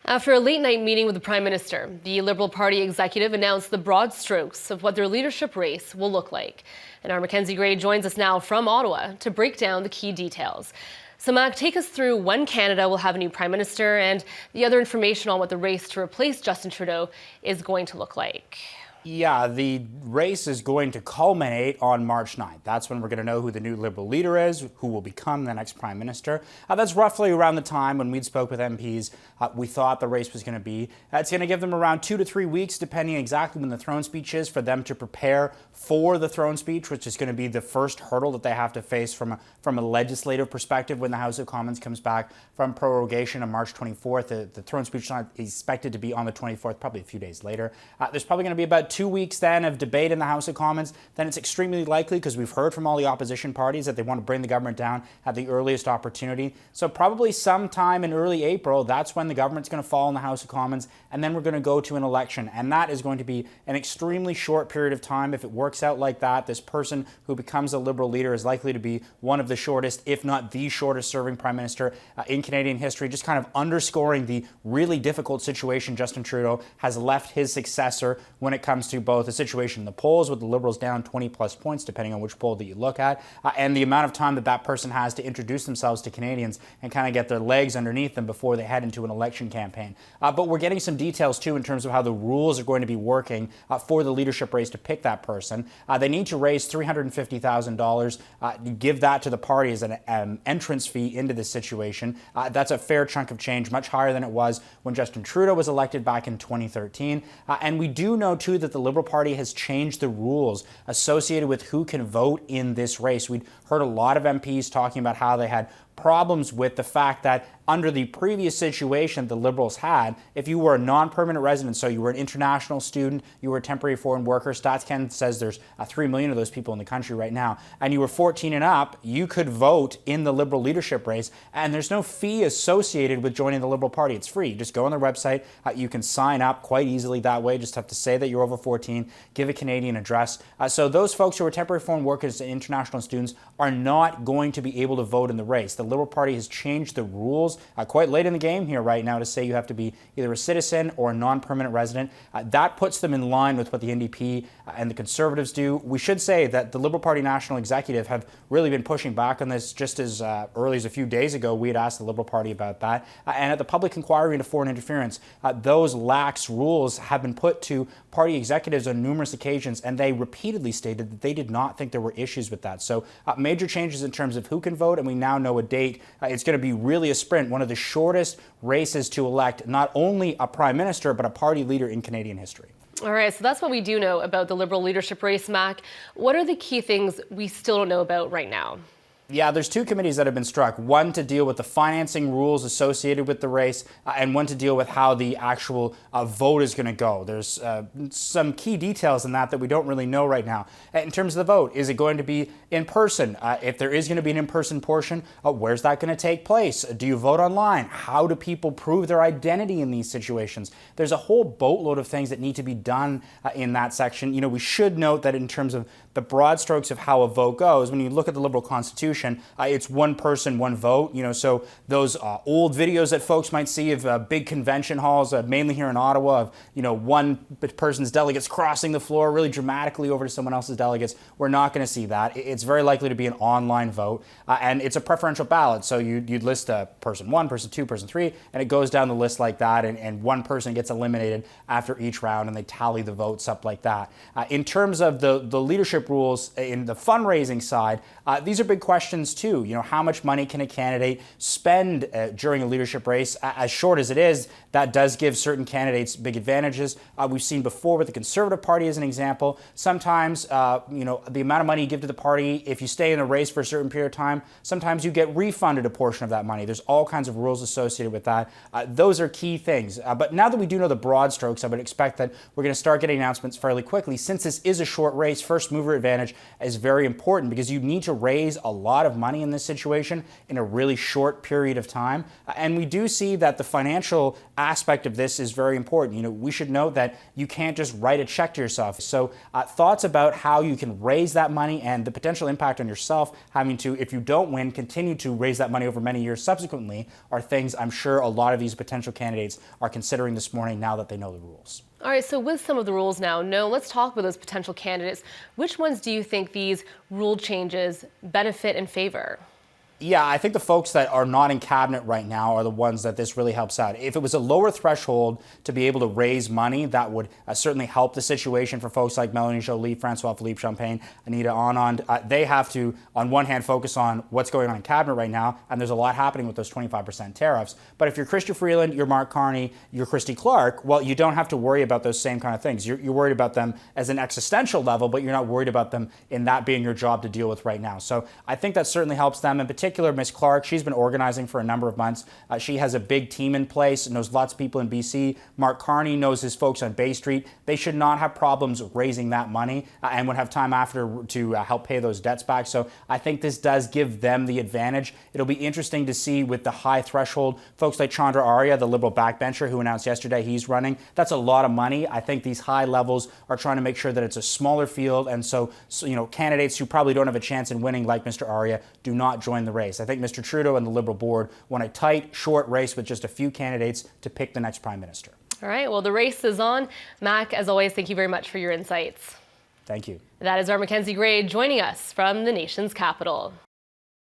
After a late-night meeting with the Prime Minister, the Liberal Party executive announced the broad strokes of what their leadership race will look like. And our Mackenzie Gray joins us now from Ottawa to break down the key details. So, Mac, take us through when Canada will have a new Prime Minister and the other information on what the race to replace Justin Trudeau is going to look like. Yeah, the race is going to culminate on March 9th. That's when we're going to know who the new Liberal leader is, who will become the next Prime Minister. That's roughly around the time when we spoke with MPs, we thought the race was going to be. It's going to give them around 2 to 3 weeks, depending exactly when the throne speech is, for them to prepare for the throne speech, which is going to be the first hurdle that they have to face from a legislative perspective when the House of Commons comes back from prorogation on March 24th. The throne speech is not expected to be on the 24th, probably a few days later. There's probably going to be about 2 weeks then of debate in the House of Commons. Then it's extremely likely, because we've heard from all the opposition parties, that they want to bring the government down at the earliest opportunity. So probably sometime in early April, that's when the government's going to fall in the House of Commons, and then we're going to go to an election. And that is going to be an extremely short period of time. If it works out like that, this person who becomes a Liberal leader is likely to be one of the shortest, if not the shortest serving Prime Minister in Canadian history, just kind of underscoring the really difficult situation Justin Trudeau has left his successor when it comes to both the situation in the polls, with the Liberals down 20 plus points, depending on which poll that you look at, and the amount of time that that person has to introduce themselves to Canadians and kind of get their legs underneath them before they head into an election campaign. But we're getting some details too in terms of how the rules are going to be working for the leadership race to pick that person. They need to raise $350,000, give that to the party as an entrance fee into this situation. That's a fair chunk of change, much higher than it was when Justin Trudeau was elected back in 2013. And we do know too that the Liberal Party has changed the rules associated with who can vote in this race. We'd heard a lot of MPs talking about how they had problems with the fact that under the previous situation the Liberals had, if you were a non-permanent resident, so you were an international student, you were a temporary foreign worker, StatsCan says there's 3 million of those people in the country right now, and you were 14 and up, you could vote in the Liberal leadership race, and there's no fee associated with joining the Liberal Party. It's free. You just go on their website, you can sign up quite easily that way, just have to say that you're over 14, give a Canadian address. So those folks who are temporary foreign workers and international students are not going to be able to vote in the race. The Liberal Party has changed the rules quite late in the game here right now to say you have to be either a citizen or a non-permanent resident. That puts them in line with what the NDP and the Conservatives do. We should say that the Liberal Party National Executive have really been pushing back on this. Just as early as a few days ago, we had asked the Liberal Party about that. And at the public inquiry into foreign interference, those lax rules have been put to party executives on numerous occasions, and they repeatedly stated that they did not think there were issues with that. So major changes in terms of who can vote, and we now know a date. It's going to be really a sprint, one of the shortest races to elect not only a Prime Minister, but a party leader in Canadian history. All right, so that's what we do know about the Liberal leadership race, Mac. What are the key things we still don't know about right now? Yeah, there's 2 committees that have been struck. One to deal with the financing rules associated with the race, and one to deal with how the actual vote is going to go. There's some key details in that we don't really know right now. In terms of the vote, is it going to be in person? If there is going to be an in-person portion, where's that going to take place? Do you vote online? How do people prove their identity in these situations? There's a whole boatload of things that need to be done in that section. You know, we should note that in terms of the broad strokes of how a vote goes, when you look at the Liberal Constitution, it's one person, one vote. You know, so those old videos that folks might see of big convention halls, mainly here in Ottawa, of one person's delegates crossing the floor really dramatically over to someone else's delegates, we're not going to see that. It's very likely to be an online vote, and it's a preferential ballot. So you'd list person 1, person 2, person 3, and it goes down the list like that, and one person gets eliminated after each round, and they tally the votes up like that. In terms of the leadership rules in the fundraising side, these are big questions too. You know, how much money can a candidate spend during a leadership race? As short as it is, that does give certain candidates big advantages. We've seen before with the Conservative Party as an example. Sometimes, the amount of money you give to the party, if you stay in the race for a certain period of time, sometimes you get refunded a portion of that money. There's all kinds of rules associated with that. Those are key things. But now that we do know the broad strokes, I would expect that we're going to start getting announcements fairly quickly. Since this is a short race, first mover advantage is very important, because you need to raise a lot lot of money in this situation in a really short period of time. And we do see that the financial aspect of this is very important. You know, we should note that you can't just write a check to yourself. So thoughts about how you can raise that money and the potential impact on yourself having to, if you don't win, continue to raise that money over many years subsequently are things I'm sure a lot of these potential candidates are considering this morning now that they know the rules. All right, so with some of the rules now known, let's talk about those potential candidates. Which ones do you think these rule changes benefit and favor? Yeah, I think the folks that are not in cabinet right now are the ones that this really helps out. If it was a lower threshold to be able to raise money, that would certainly help the situation for folks like Melanie Joly, Francois-Philippe Champagne, Anita Anand. They have to, on one hand, focus on what's going on in cabinet right now, and there's a lot happening with those 25% tariffs. But if you're Chrystia Freeland, you're Mark Carney, you're Christy Clark, well, you don't have to worry about those same kind of things. You're worried about them as an existential level, but you're not worried about them in that being your job to deal with right now. So I think that certainly helps them. In particular, Ms. Clark, she's been organizing for a number of months. She has a big team in place, knows lots of people in BC. Mark Carney knows his folks on Bay Street. They should not have problems raising that money and would have time after to help pay those debts back. So I think this does give them the advantage. It'll be interesting to see with the high threshold, folks like Chandra Arya, the Liberal backbencher who announced yesterday he's running. That's a lot of money. I think these high levels are trying to make sure that it's a smaller field, and so you know, candidates who probably don't have a chance in winning, like Mr. Arya, do not join the race. I think Mr. Trudeau and the Liberal board want a tight, short race with just a few candidates to pick the next Prime Minister. All right, well, the race is on. Mac, as always, thank you very much for your insights. Thank you. That is our Mackenzie Gray joining us from the nation's capital.